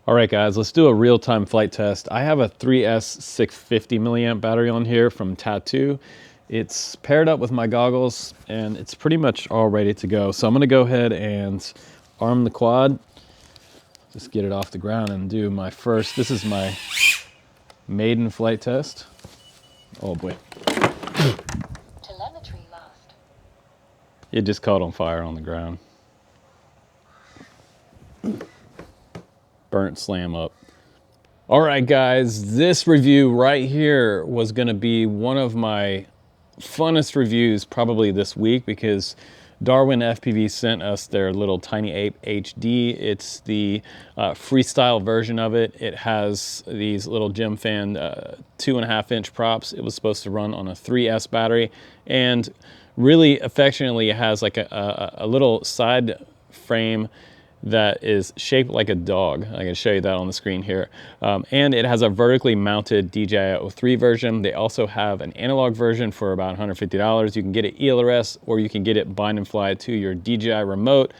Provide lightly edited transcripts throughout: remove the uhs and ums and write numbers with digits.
All right, guys, let's do a real-time flight test. I have a 3S 650 milliamp battery on here from Tattoo. It's paired up with my goggles, and it's pretty much all ready to go. So I'm gonna go ahead and arm the quad, just get it off the ground and do my first, this is my maiden flight test. Oh boy. Telemetry lost. It just caught on fire on the ground. Burnt slam up. All right, guys, this review right here was gonna be one of my funnest reviews probably this week because DarwinFpv sent us their little TinyApe HD. It's the freestyle version of it. It has these little gem fan 2.5-inch props. It was supposed to run on a 3S battery, and really affectionately it has like a little side frame that is shaped like a dog. I can show you that on the screen here. And it has a vertically mounted DJI 03 version. They also have an analog version for about $150. You can get it ELRS or you can get it bind and fly to your DJI remote.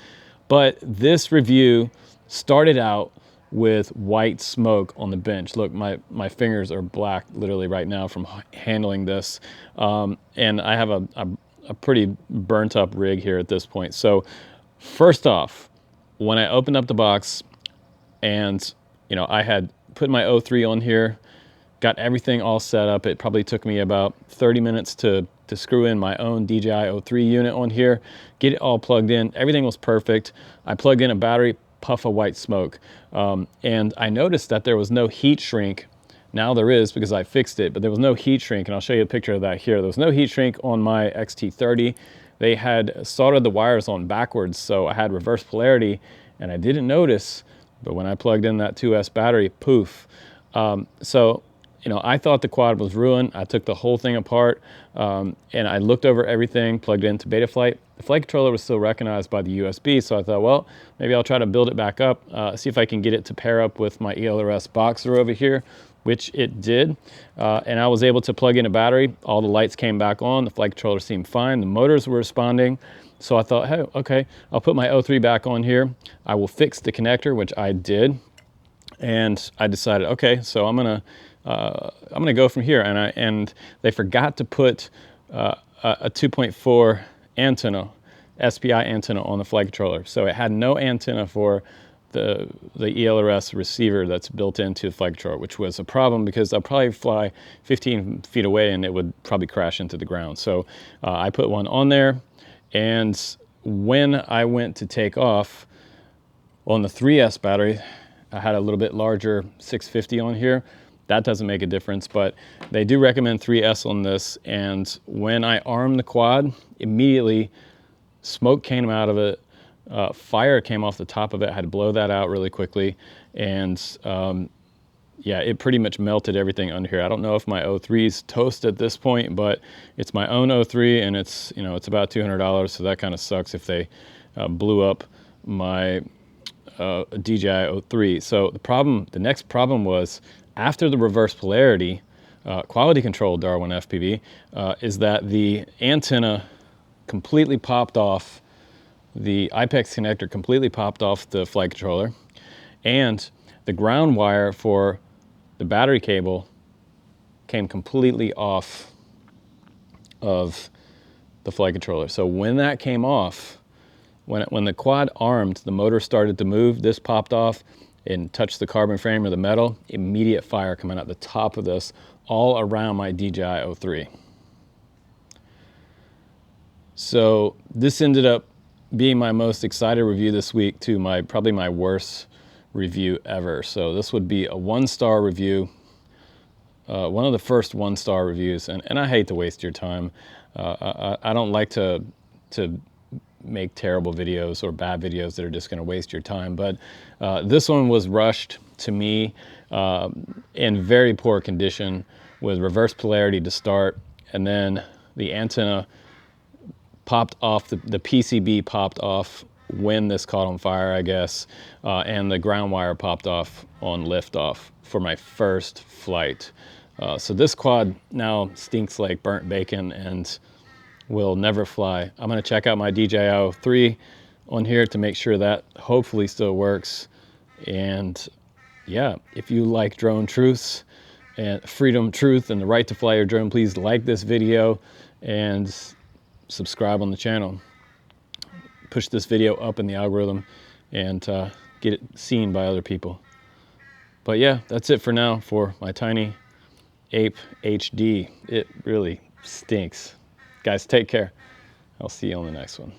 But this review started out with white smoke on the bench. Look, my fingers are black literally right now from handling this. And I have a pretty burnt up rig here at this point. So first off, when I opened up the box and, you know, I had put my 03 on here, got everything all set up. It probably took me about 30 minutes to screw in my own DJI 03 unit on here, get it all plugged in. Everything was perfect. I plugged in a battery, puff of white smoke. And I noticed that there was no heat shrink. Now there is because I fixed it, but there was no heat shrink. And I'll show you a picture of that here. There was no heat shrink on my XT30. They had soldered the wires on backwards, so I had reverse polarity, and I didn't notice, but when I plugged in that 2S battery, poof. So, you know, I thought the quad was ruined. I took the whole thing apart, and I looked over everything, plugged it into Betaflight. The flight controller was still recognized by the USB, so I thought, well, maybe I'll try to build it back up, see if I can get it to pair up with my ELRS Boxer over here, which it did, and I was able to plug in a battery. All the lights came back on, the flight controller seemed fine, the motors were responding. So I thought, hey, okay, I'll put my 03 back on here. I will fix the connector, which I did. And I decided, okay, so I'm gonna go from here. And they forgot to put a 2.4 antenna, SPI antenna on the flight controller. So it had no antenna for the ELRS receiver that's built into the flight controller, which was a problem because I'll probably fly 15 feet away and it would probably crash into the ground. So I put one on there, and when I went to take off on the 3S battery, I had a little bit larger 650 on here. That doesn't make a difference, but they do recommend 3S on this. And when I armed the quad, immediately smoke came out of it. Fire came off the top of it. I had to blow that out really quickly. And yeah, it pretty much melted everything under here. I don't know if my 03's toast at this point, but it's my own 03 and it's, you know, it's about $200. So that kind of sucks if they blew up my DJI 03. So the next problem was after the reverse polarity, quality control DarwinFpv, is that the antenna completely popped off. The IPEX connector completely popped off the flight controller, and the ground wire for the battery cable came completely off of the flight controller. So when that came off, when the quad armed, the motor started to move, this popped off and touched the carbon frame or the metal, immediate fire coming out the top of this all around my DJI 03. So this ended up being my most excited review this week to probably my worst review ever. So this would be a 1-star review, one of the first 1-star reviews, and I hate to waste your time. I don't like to make terrible videos or bad videos that are just going to waste your time, but this one was rushed to me in very poor condition with reverse polarity to start, and then the antenna popped off, the PCB popped off when this caught on fire, I guess, and the ground wire popped off on liftoff for my first flight. So this quad now stinks like burnt bacon and will never fly. I'm gonna check out my DJI 03 on here to make sure that hopefully still works. And yeah, if you like drone truths and freedom, truth, and the right to fly your drone, please like this video and subscribe on the channel. Push this video up in the algorithm and get it seen by other people. But yeah, that's it for now for my TinyApe HD. It really stinks. Guys, take care. I'll see you on the next one.